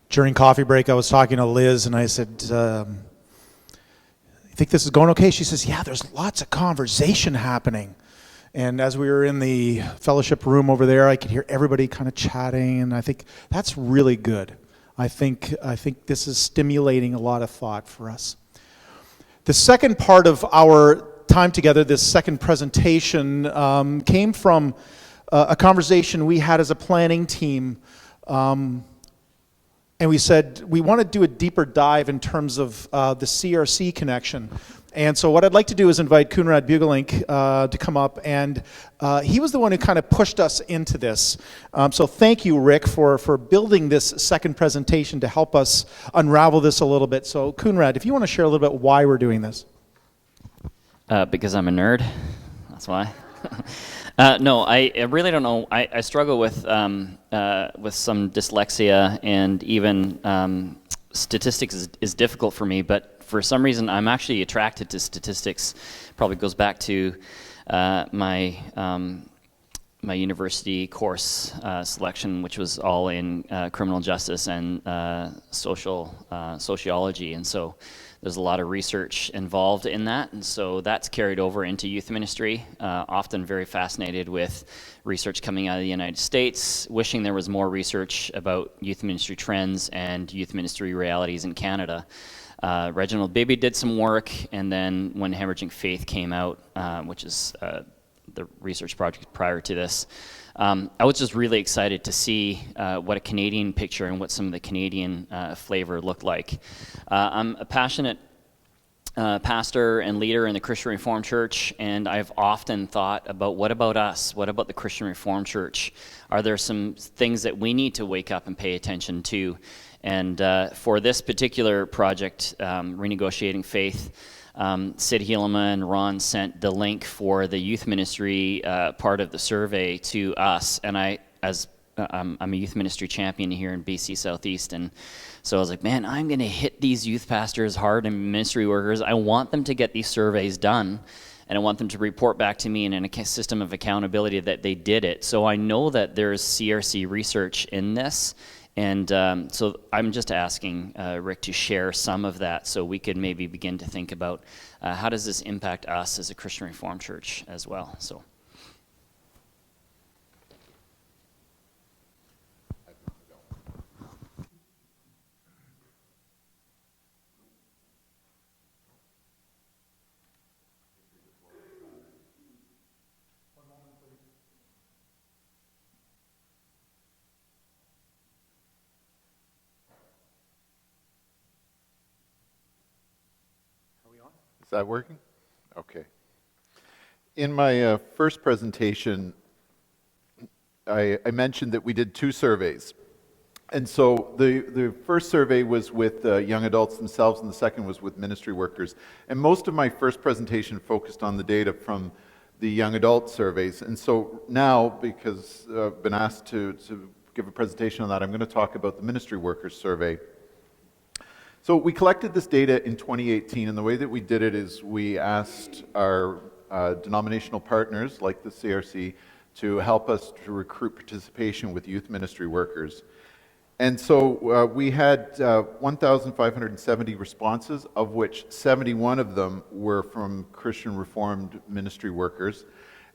During coffee break, I was talking to Liz, and I said, you think this is going okay? She says, yeah, there's lots of conversation happening. And as we were in the fellowship room over there, I could hear everybody kind of chatting, and I think that's really good. I think this is stimulating a lot of thought for us. The second part of our time together, this second presentation, came from a conversation we had as a planning team. And we said we want to do a deeper dive in terms of the CRC connection. And so what I'd like to do is invite Koenraad Bugelink to come up, and he was the one who kind of pushed us into this. So thank you, Rick, for building this second presentation to help us unravel this a little bit. So Koenraad, if you want to share a little bit why we're doing this. Because I'm a nerd, that's why. No, I really don't know. I struggle with some dyslexia, and even statistics is difficult for me, but for some reason I'm actually attracted to statistics. Probably goes back to my university course selection, which was all in criminal justice and sociology, and so there's a lot of research involved in that, and so that's carried over into youth ministry. Often very fascinated with research coming out of the United States, wishing there was more research about youth ministry trends and youth ministry realities in Canada. Reginald Bibby did some work, and then when Hemorrhaging Faith came out, which is the research project prior to this, I was just really excited to see what a Canadian picture and what some of the Canadian flavor looked like. I'm a passionate pastor and leader in the Christian Reformed Church, and I've often thought about what about us? What about the Christian Reformed Church? Are there some things that we need to wake up and pay attention to? And for this particular project, Renegotiating Faith, Sid Helema and Ron sent the link for the youth ministry part of the survey to us, and I'm a youth ministry champion here in BC Southeast, and so I was like, man, I'm going to hit these youth pastors hard and ministry workers. I want them to get these surveys done, and I want them to report back to me in a system of accountability that they did it. So I know that there's CRC research in this, and so I'm just asking Rick to share some of that so we could maybe begin to think about how does this impact us as a Christian Reformed Church as well. So. Is that working? Okay. In my first presentation, I mentioned that we did 2 surveys. And so the first survey was with young adults themselves, and the second was with ministry workers. And most of my first presentation focused on the data from the young adult surveys. And so now, because I've been asked to give a presentation on that, I'm going to talk about the ministry workers survey. So we collected this data in 2018, and the way that we did it is we asked our denominational partners, like the CRC, to help us to recruit participation with youth ministry workers. And so we had 1,570 responses, of which 71 of them were from Christian Reformed ministry workers.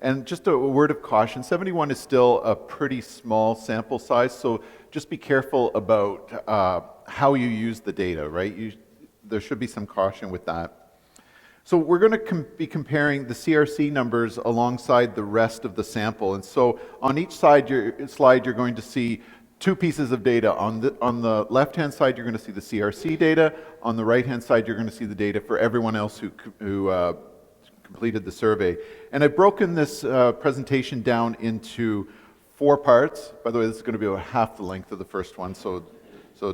And just a word of caution, 71 is still a pretty small sample size, so just be careful about how you use the data, right? There should be some caution with that. So we're going to be comparing the CRC numbers alongside the rest of the sample. And so on each slide you're going to see 2 pieces of data. On the left-hand side, you're going to see the CRC data. On the right-hand side, you're going to see the data for everyone else who completed the survey. And I've broken this presentation down into 4 parts. By the way, this is going to be about half the length of the first one, so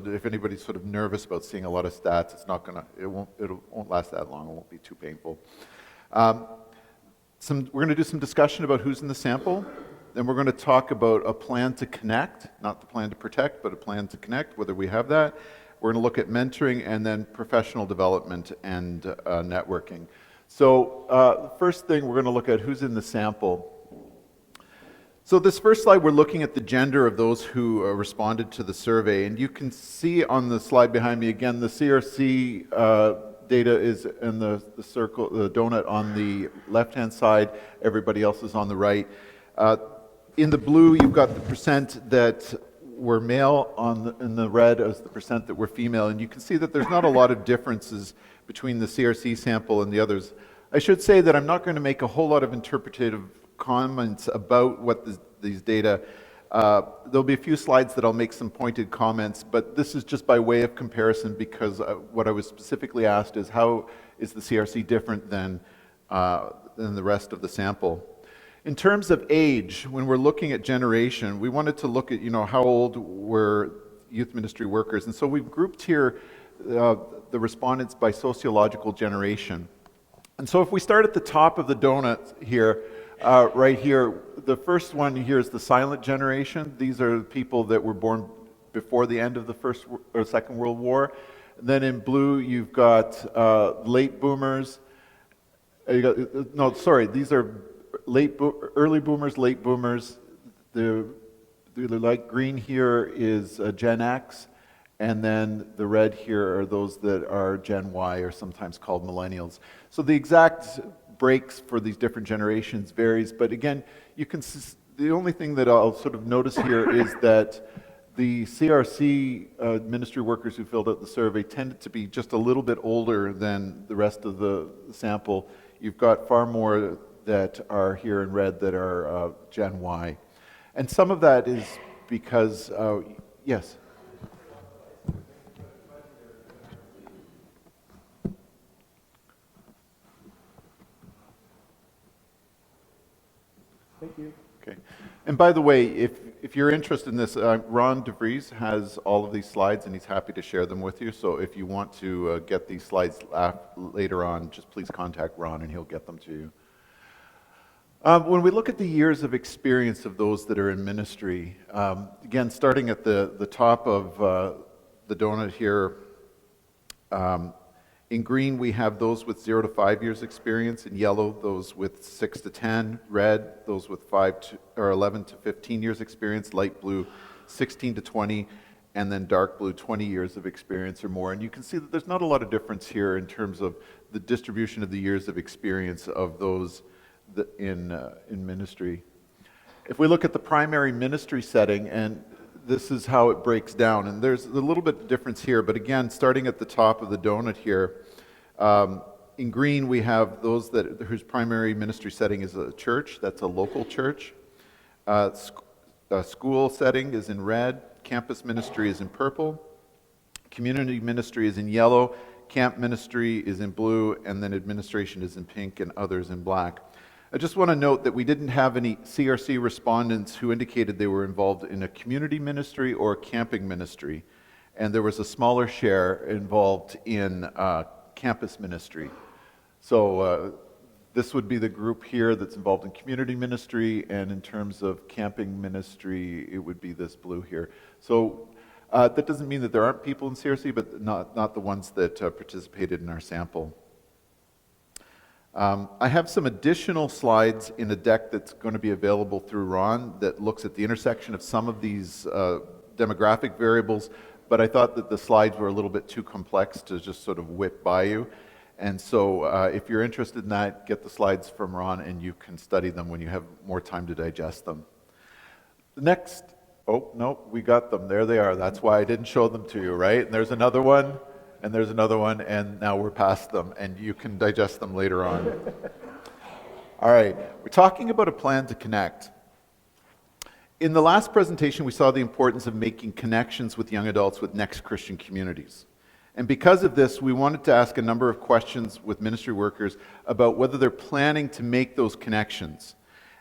if anybody's sort of nervous about seeing a lot of stats, it won't last that long. It won't be too painful. We're going to do some discussion about who's in the sample. Then we're going to talk about a plan to connect, not the plan to protect, but a plan to connect, whether we have that. We're going to look at mentoring and then professional development and networking. So the first thing, we're going to look at who's in the sample. So this first slide, we're looking at the gender of those who responded to the survey. And you can see on the slide behind me, again, the CRC data is in the circle, the donut on the left-hand side. Everybody else is on the right. In the blue, you've got the percent that were male, in the red is the percent that were female. And you can see that there's not a lot of differences between the CRC sample and the others. I should say that I'm not going to make a whole lot of interpretative comments about what these data. There'll be a few slides that I'll make some pointed comments, but this is just by way of comparison, because what I was specifically asked is how is the CRC different than the rest of the sample. In terms of age, when we're looking at generation, we wanted to look at, how old were youth ministry workers, and so we've grouped here the respondents by sociological generation. And so if we start at the top of the donut here, right here, the first one here is the silent generation. These are people that were born before the end of the First or Second World War. And then in blue, you've got late boomers. These are early boomers, late boomers. The light green here is Gen X, and then the red here are those that are Gen Y, or sometimes called millennials. So the exact breaks for these different generations varies, but again, the only thing that I'll sort of notice here is that the CRC ministry workers who filled out the survey tended to be just a little bit older than the rest of the sample. You've got far more that are here in red that are Gen Y. And some of that is because, yes? Thank you. Okay. And by the way, if you're interested in this, Ron DeVries has all of these slides and he's happy to share them with you. So if you want to get these slides later on, just please contact Ron and he'll get them to you. When we look at the years of experience of those that are in ministry, again, starting at the top of the donut here, in green we have those with 0 to 5 years experience, in yellow those with 6 to 10, red those with 11 to 15 years experience, light blue 16 to 20, and then dark blue 20 years of experience or more. And you can see that there's not a lot of difference here in terms of the distribution of the years of experience of those in ministry. If we look at the primary ministry setting, and this is how it breaks down, and there's a little bit of difference here, but again, starting at the top of the donut here, in green we have those whose primary ministry setting is a church, that's a local church. School setting is in red, campus ministry is in purple, community ministry is in yellow, camp ministry is in blue, and then administration is in pink and others in black. I just want to note that we didn't have any CRC respondents who indicated they were involved in a community ministry or a camping ministry, and there was a smaller share involved in campus ministry. So this would be the group here that's involved in community ministry, and in terms of camping ministry, it would be this blue here. So that doesn't mean that there aren't people in CRC, but not the ones that participated in our sample. I have some additional slides in a deck that's going to be available through Ron that looks at the intersection of some of these demographic variables, but I thought that the slides were a little bit too complex to just sort of whip by you. And so if you're interested in that, get the slides from Ron and you can study them when you have more time to digest them. The next, oh, no, we got them. There they are. That's why I didn't show them to you, right? And there's another one. And there's another one, and now we're past them, and you can digest them later on. All right, we're talking about a plan to connect. In the last presentation, we saw the importance of making connections with young adults with Next Christian Communities. And because of this, we wanted to ask a number of questions with ministry workers about whether they're planning to make those connections.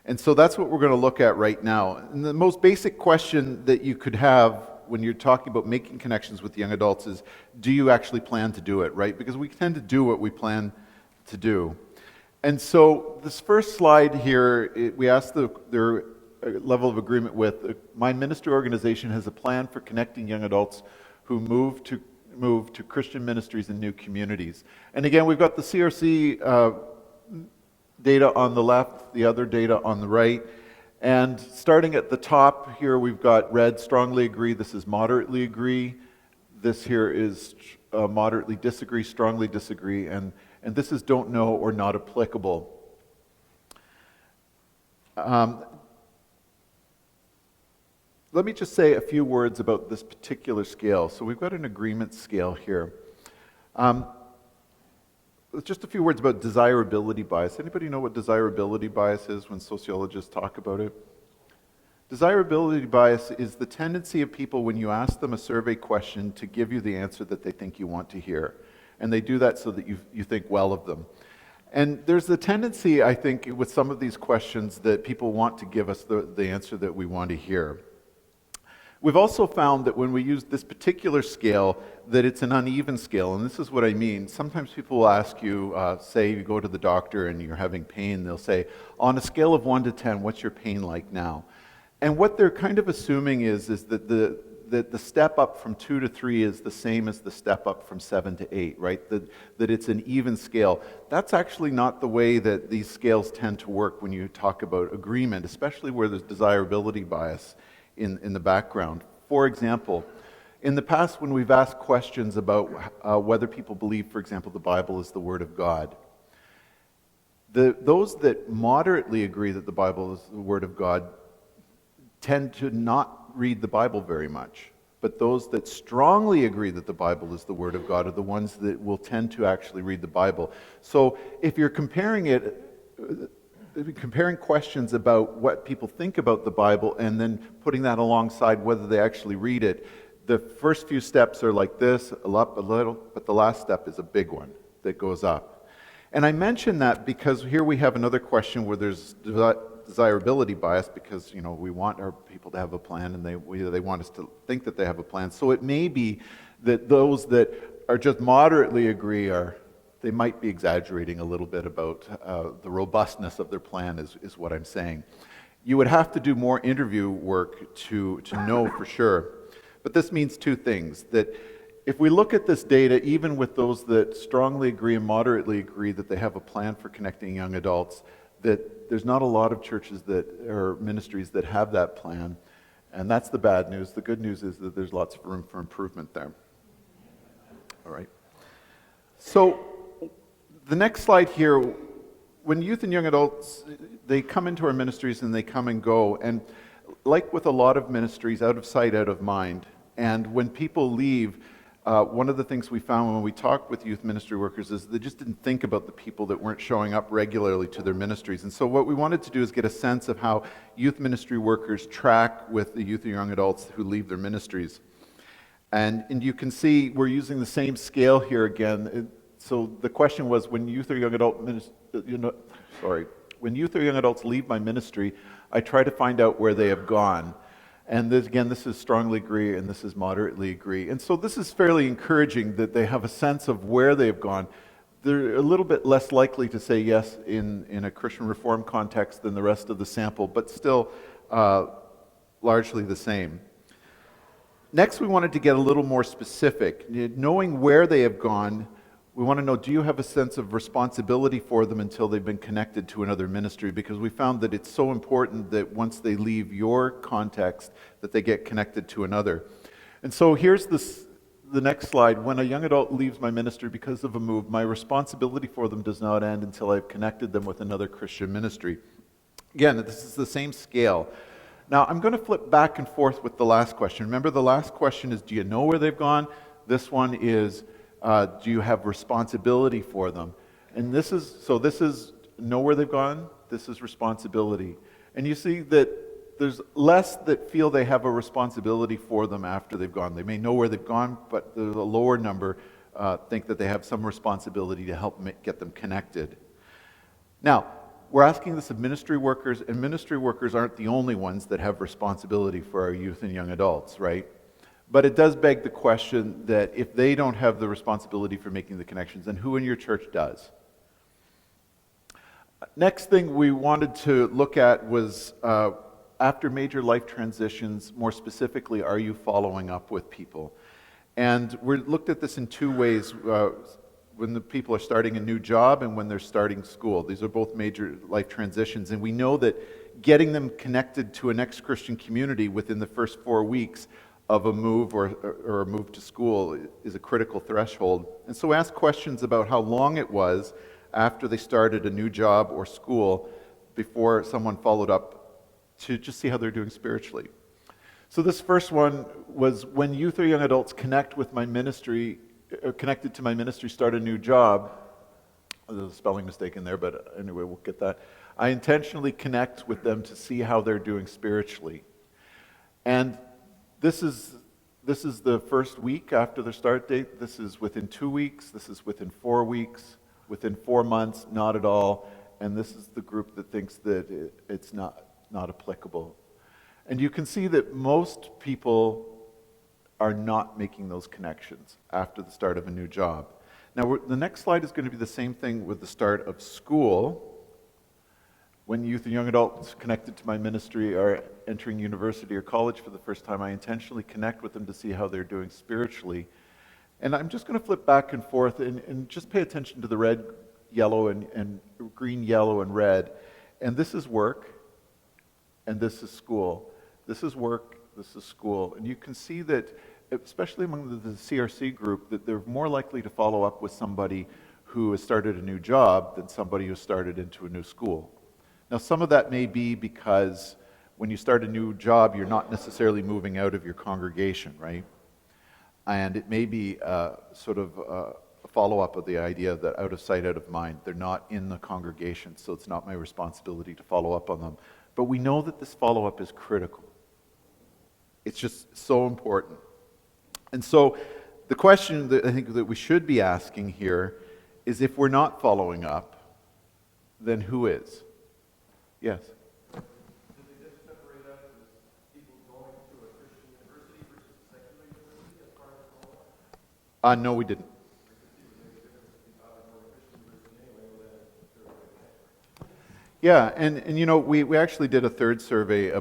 And so that's what we're going to look at right now. And the most basic question that you could have when you're talking about making connections with young adults is, do you actually plan to do it, right? Because we tend to do what we plan to do. And so this first slide here, we asked their level of agreement with, my ministry organization has a plan for connecting young adults who move to Christian ministries in new communities. And again, we've got the CRC data on the left, the other data on the right. And starting at the top here, we've got red, strongly agree. This is moderately agree. This here is moderately disagree, strongly disagree. And this is don't know or not applicable. Let me just say a few words about this particular scale. So we've got an agreement scale here. Just a few words about desirability bias. Anybody know what desirability bias is when sociologists talk about it? Desirability bias is the tendency of people when you ask them a survey question to give you the answer that they think you want to hear. And they do that so that you think well of them. And there's the tendency, I think, with some of these questions that people want to give us the answer that we want to hear. We've also found that when we use this particular scale, that it's an uneven scale, and this is what I mean. Sometimes people will ask you, say you go to the doctor and you're having pain, they'll say, on a scale of 1 to 10, what's your pain like now? And what they're kind of assuming is that the step up from 2 to 3 is the same as the step up from 7 to 8, right? That it's an even scale. That's actually not the way that these scales tend to work when you talk about agreement, especially where there's desirability bias in the background. For example, in the past when we've asked questions about whether people believe, for example, the Bible is the Word of God, those that moderately agree that the Bible is the Word of God tend to not read the Bible very much. But those that strongly agree that the Bible is the Word of God are the ones that will tend to actually read the Bible. So if you're comparing questions about what people think about the Bible and then putting that alongside whether they actually read it, the first few steps are like this, up a little, but the last step is a big one that goes up. And I mention that because here we have another question where there's desirability bias, because we want our people to have a plan and they want us to think that they have a plan. So it may be that those that are just moderately agree they might be exaggerating a little bit about the robustness of their plan is what I'm saying. You would have to do more interview work to know for sure. But this means two things, that if we look at this data, even with those that strongly agree and moderately agree that they have a plan for connecting young adults, that there's not a lot of churches or ministries that have that plan. And that's the bad news. The good news is that there's lots of room for improvement there. All right. So the next slide here, when youth and young adults, they come into our ministries and they come and go, and like with a lot of ministries, out of sight, out of mind. And when people leave, one of the things we found when we talked with youth ministry workers is they just didn't think about the people that weren't showing up regularly to their ministries. And so what we wanted to do is get a sense of how youth ministry workers track with the youth and young adults who leave their ministries. And you can see we're using the same scale here again. So the question was, when youth or young adults leave my ministry, I try to find out where they have gone. And this is strongly agree, and this is moderately agree. And so this is fairly encouraging that they have a sense of where they've gone. They're a little bit less likely to say yes in a Christian Reform context than the rest of the sample, but still largely the same. Next, we wanted to get a little more specific. Knowing where they have gone, we want to know, do you have a sense of responsibility for them until they've been connected to another ministry? Because we found that it's so important that once they leave your context, that they get connected to another. And so here's the next slide. When a young adult leaves my ministry because of a move, my responsibility for them does not end until I've connected them with another Christian ministry. Again, this is the same scale. Now, I'm going to flip back and forth with the last question. Remember, the last question is, do you know where they've gone? This one is, do you have responsibility for them? And this is know where they've gone, this is responsibility. And you see that there's less that feel they have a responsibility for them after they've gone. They may know where they've gone, but there's a lower number think that they have some responsibility to help get them connected. Now, we're asking this of ministry workers, and ministry workers aren't the only ones that have responsibility for our youth and young adults, right? But it does beg the question that if they don't have the responsibility for making the connections, then who in your church does? Next thing we wanted to look at was after major life transitions, more specifically, are you following up with people? And we looked at this in two ways, when the people are starting a new job and when they're starting school. These are both major life transitions, and we know that getting them connected to a next Christian community within the first 4 weeks of a move or a move to school is a critical threshold. And so ask questions about how long it was after they started a new job or school before someone followed up to just see how they're doing spiritually. So this first one was, when youth or young adults connected to my ministry, start a new job. There's a spelling mistake in there, but anyway, we'll get that. I intentionally connect with them to see how they're doing spiritually. And this is the first week after their start date. This is within 2 weeks. This is within 4 weeks. Within 4 months, not at all. And this is the group that thinks that it's not applicable. And you can see that most people are not making those connections after the start of a new job. Now, the next slide is going to be the same thing with the start of school. When youth and young adults connected to my ministry are entering university or college for the first time, I intentionally connect with them to see how they're doing spiritually. And I'm just going to flip back and forth and just pay attention to the red, yellow, and green, yellow, and red. And this is work, and this is school. This is work, this is school. And you can see that, especially among the CRC group, that they're more likely to follow up with somebody who has started a new job than somebody who started into a new school. Now, some of that may be because when you start a new job, you're not necessarily moving out of your congregation, right? And it may be sort of a follow-up of the idea that out of sight, out of mind. They're not in the congregation, so it's not my responsibility to follow up on them. But we know that this follow-up is critical. It's just so important. And so the question that I think that we should be asking here is, if we're not following up, then who is? Yes? Did they just separate us as people going to a Christian university versus a secular university as part of the follow-up? No, we didn't. Yeah, and you know, we actually did a third survey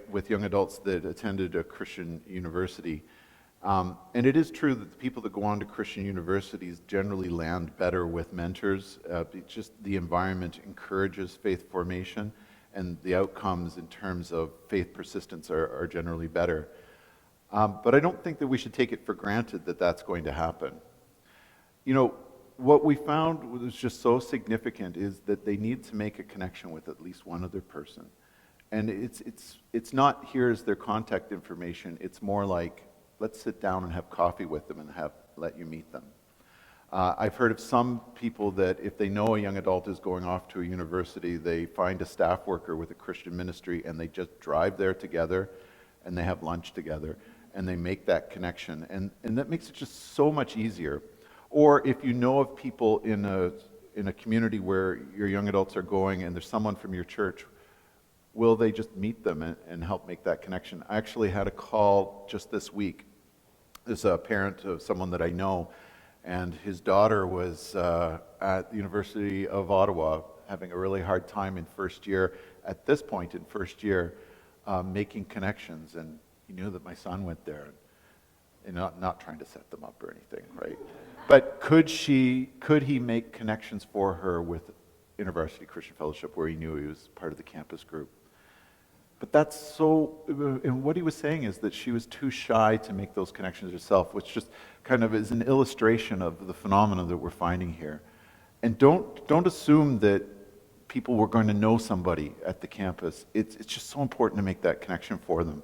with young adults that attended a Christian university. And it is true that the people that go on to Christian universities generally land better with mentors. Just the environment encourages faith formation, and the outcomes in terms of faith persistence are generally better. But I don't think that we should take it for granted that that's going to happen. You know, what we found was just so significant is that they need to make a connection with at least one other person. And it's not, here's their contact information. It's more like, let's sit down and have coffee with them and let you meet them. I've heard of some people that if they know a young adult is going off to a university, they find a staff worker with a Christian ministry and they just drive there together and they have lunch together and they make that connection. And that makes it just so much easier. Or if you know of people in a community where your young adults are going and there's someone from your church, will they just meet them and help make that connection? I actually had a call just this week. There's a parent of someone that I know, and his daughter was at the University of Ottawa having a really hard time in first year, at this point in first year, making connections, and he knew that my son went there, and not trying to set them up or anything, right? But could he make connections for her with InterVarsity Christian Fellowship, where he knew he was part of the campus group? But that's so, and what he was saying is that she was too shy to make those connections herself, which just kind of is an illustration of the phenomenon that we're finding here. And don't assume that people were going to know somebody at the campus. It's just so important to make that connection for them.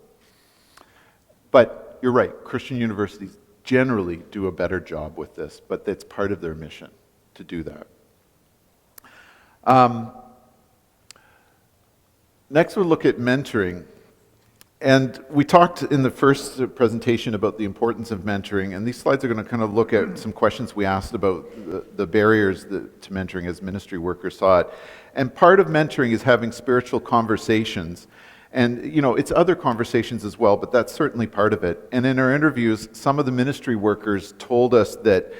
But you're right, Christian universities generally do a better job with this, but that's part of their mission to do that. Next, we'll look at mentoring. And we talked in the first presentation about the importance of mentoring, and these slides are going to kind of look at some questions we asked about the barriers to mentoring as ministry workers saw it. And part of mentoring is having spiritual conversations. And, you know, it's other conversations as well, but that's certainly part of it. And in our interviews, some of the ministry workers told us that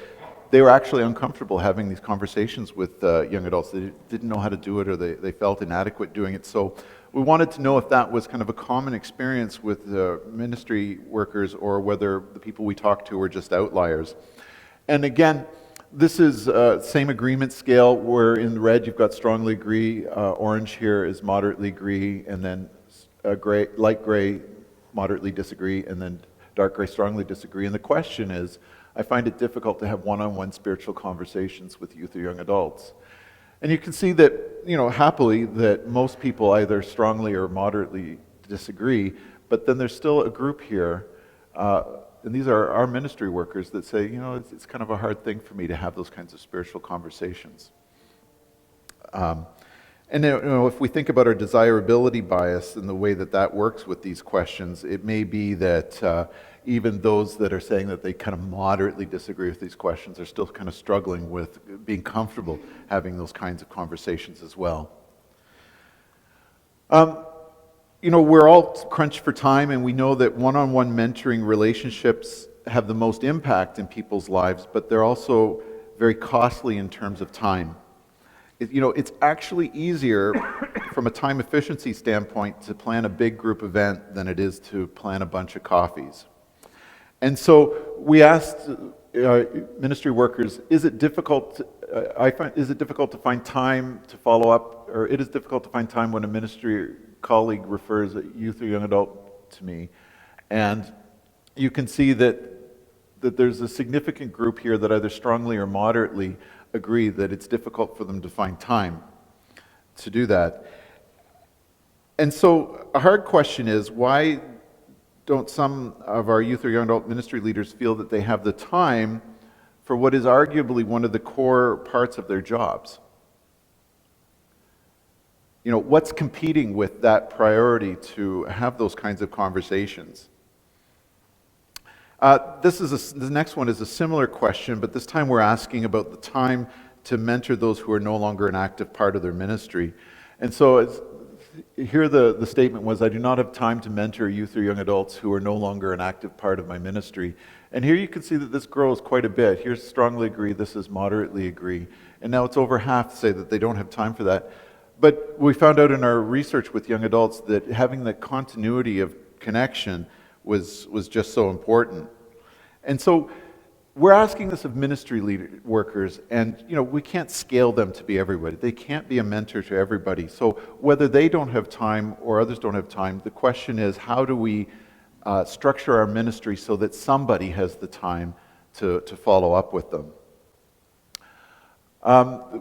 they were actually uncomfortable having these conversations with young adults. They didn't know how to do it, or they felt inadequate doing it. So we wanted to know if that was kind of a common experience with ministry workers, or whether the people we talked to were just outliers. And again, This is same agreement scale, where in red you've got strongly agree, orange here is moderately agree, and then gray, light gray, moderately disagree, and then dark gray, strongly disagree. And the question is, I find it difficult to have one-on-one spiritual conversations with youth or young adults. And you can see that, happily, that most people either strongly or moderately disagree, but then there's still a group here, and these are our ministry workers that say, it's kind of a hard thing for me to have those kinds of spiritual conversations. And if we think about our desirability bias and the way that works with these questions, it may be that even those that are saying that they kind of moderately disagree with these questions are still kind of struggling with being comfortable having those kinds of conversations as well. We're all crunched for time, and we know that one-on-one mentoring relationships have the most impact in people's lives, but they're also very costly in terms of time. It's actually easier from a time efficiency standpoint to plan a big group event than it is to plan a bunch of coffees. And so we asked ministry workers, is it difficult to find time to follow up, or it is difficult to find time when a ministry colleague refers a youth or young adult to me? And you can see that there's a significant group here that either strongly or moderately agree that it's difficult for them to find time to do that. And so a hard question is, why don't some of our youth or young adult ministry leaders feel that they have the time for what is arguably one of the core parts of their jobs? What's competing with that priority to have those kinds of conversations? The next one is a similar question, but this time we're asking about the time to mentor those who are no longer an active part of their ministry. And so here the statement was, I do not have time to mentor youth or young adults who are no longer an active part of my ministry. And here you can see that this grows quite a bit. Here's strongly agree, this is moderately agree. And now it's over half say that they don't have time for that. But we found out in our research with young adults that having the continuity of connection was just so important. And so we're asking this of ministry workers, and we can't scale them to be everybody. They can't be a mentor to everybody. So whether they don't have time or others don't have time, the question is, how do we structure our ministry so that somebody has the time to follow up with them?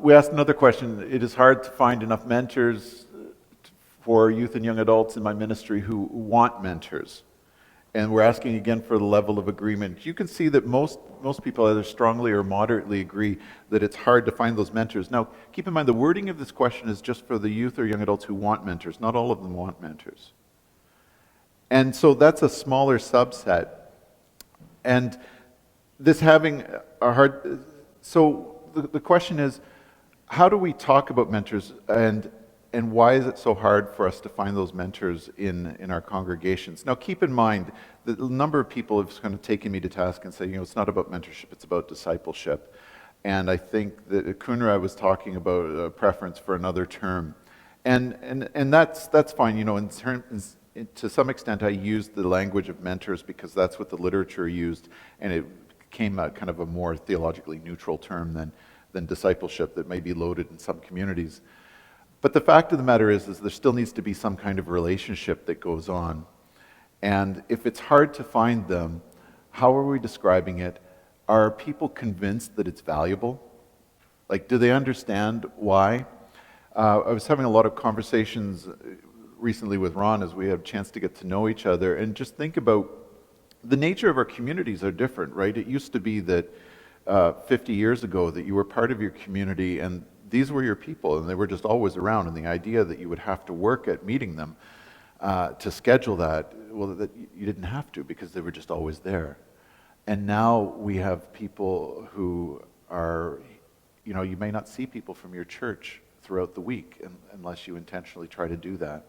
We asked another question. It is hard to find enough mentors for youth and young adults in my ministry who want mentors. And we're asking again for the level of agreement. You can see that most people either strongly or moderately agree that it's hard to find those mentors. Now, keep in mind, the wording of this question is just for the youth or young adults who want mentors. Not all of them want mentors. And so that's a smaller subset. And this having a hard... So the question is, how do we talk about mentors, and why is it so hard for us to find those mentors in our congregations? Now, keep in mind that a number of people have kind of taken me to task and say, it's not about mentorship, it's about discipleship. And I think that Kunra was talking about a preference for another term. And that's fine. To some extent, I used the language of mentors because that's what the literature used, and it became a kind of a more theologically neutral term than discipleship that may be loaded in some communities. But the fact of the matter is there still needs to be some kind of relationship that goes on. And if it's hard to find them, how are we describing it? Are people convinced that it's valuable? Like, do they understand why? I was having a lot of conversations recently with Ron as we had a chance to get to know each other, and just think about the nature of our communities are different, right? It used to be that 50 years ago that you were part of your community and these were your people, and they were just always around. And the idea that you would have to work at meeting them to schedule that, well, that you didn't have to because they were just always there. And now we have people who are, you may not see people from your church throughout the week unless you intentionally try to do that.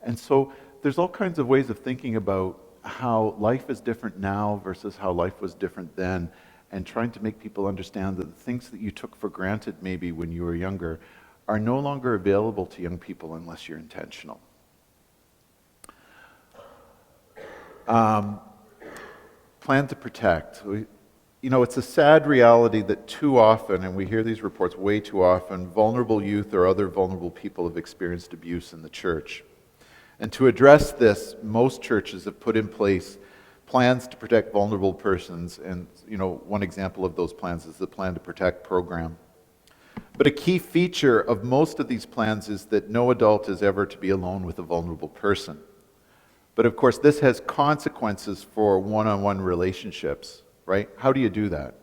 And so there's all kinds of ways of thinking about how life is different now versus how life was different then, and trying to make people understand that the things that you took for granted maybe when you were younger are no longer available to young people unless you're intentional. Plan to protect. you know, it's a sad reality that too often, and we hear these reports way too often, vulnerable youth or other vulnerable people have experienced abuse in the church. And to address this, most churches have put in place plans to protect vulnerable persons, and you know, one example of those plans is the Plan to Protect program. But a key feature of most of these plans is that no adult is ever to be alone with a vulnerable person. But of course, this has consequences for one-on-one relationships, right? How do you do that?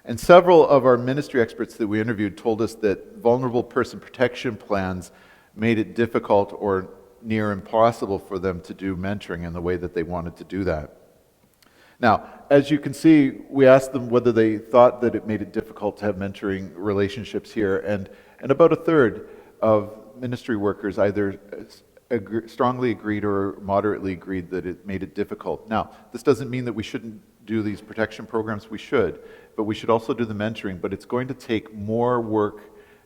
And several of our ministry experts that we interviewed told us that vulnerable person protection plans made it difficult or near impossible for them to do mentoring in the way that they wanted to do that. Now, as you can see, we asked them whether they thought that it made it difficult to have mentoring relationships here, and about a third of ministry workers either strongly agreed or moderately agreed that it made it difficult. Now, this doesn't mean that we shouldn't do these protection programs. We should, but we should also do the mentoring, but it's going to take more work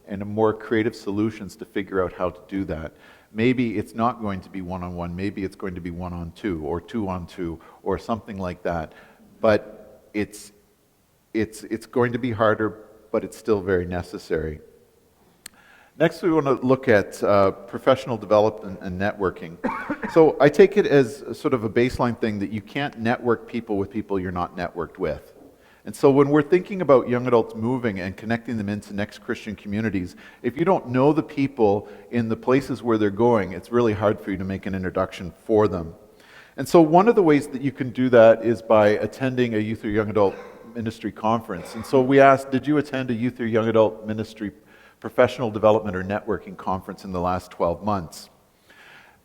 and more creative solutions to figure out how to do that. Maybe it's not going to be one-on-one, maybe it's going to be one-on-two or two-on-two or something like that. But it's going to be harder, but it's still very necessary. Next, we want to look at professional development and networking. So I take it as sort of a baseline thing that you can't network people with people you're not networked with. And so when we're thinking about young adults moving and connecting them into next Christian communities, if you don't know the people in the places where they're going, it's really hard for you to make an introduction for them. And so one of the ways that you can do that is by attending a youth or young adult ministry conference. And so we asked, did you attend a youth or young adult ministry professional development or networking conference in the last 12 months?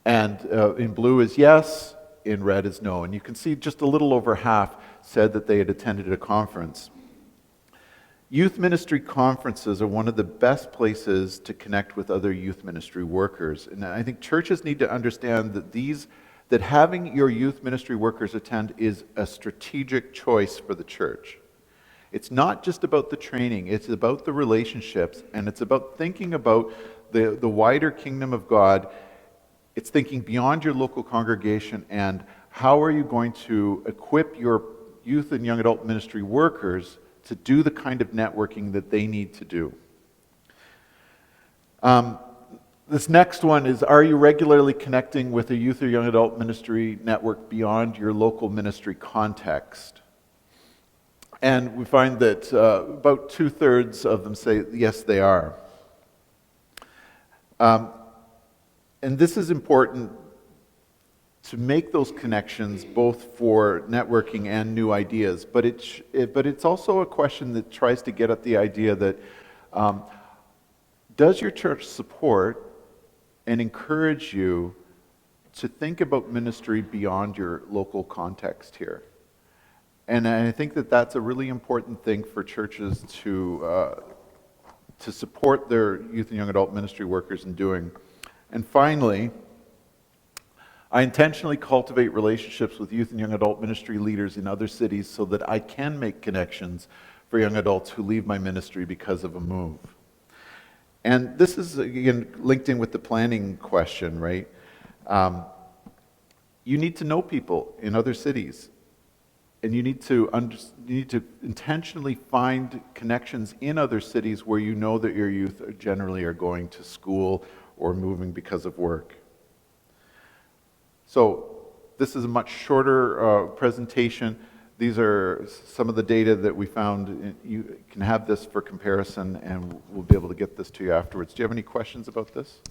And in blue is yes, in red is no. And you can see just a little over half said that they had attended a conference. Youth ministry conferences are one of the best places to connect with other youth ministry workers. And I think churches need to understand that having your youth ministry workers attend is a strategic choice for the church. It's not just about the training, it's about the relationships, and it's about thinking about the wider kingdom of God. It's thinking beyond your local congregation, and how are you going to equip your youth and young adult ministry workers to do the kind of networking that they need to do. This next one is, are you regularly connecting with a youth or young adult ministry network beyond your local ministry context? And we find that about 2/3 of them say yes, they are. And this is important to make those connections both for networking and new ideas. But it's also a question that tries to get at the idea that does your church support and encourage you to think about ministry beyond your local context here? And I think that that's a really important thing for churches to support their youth and young adult ministry workers in doing. And finally, I intentionally cultivate relationships with youth and young adult ministry leaders in other cities so that I can make connections for young adults who leave my ministry because of a move. And this is, again, linked in with the planning question, right? You need to know people in other cities. And you need to intentionally find connections in other cities where you know that your youth generally are going to school or moving because of work. So this is a much shorter presentation. These are some of the data that we found. You can have this for comparison, and we'll be able to get this to you afterwards. Do you have any questions about this?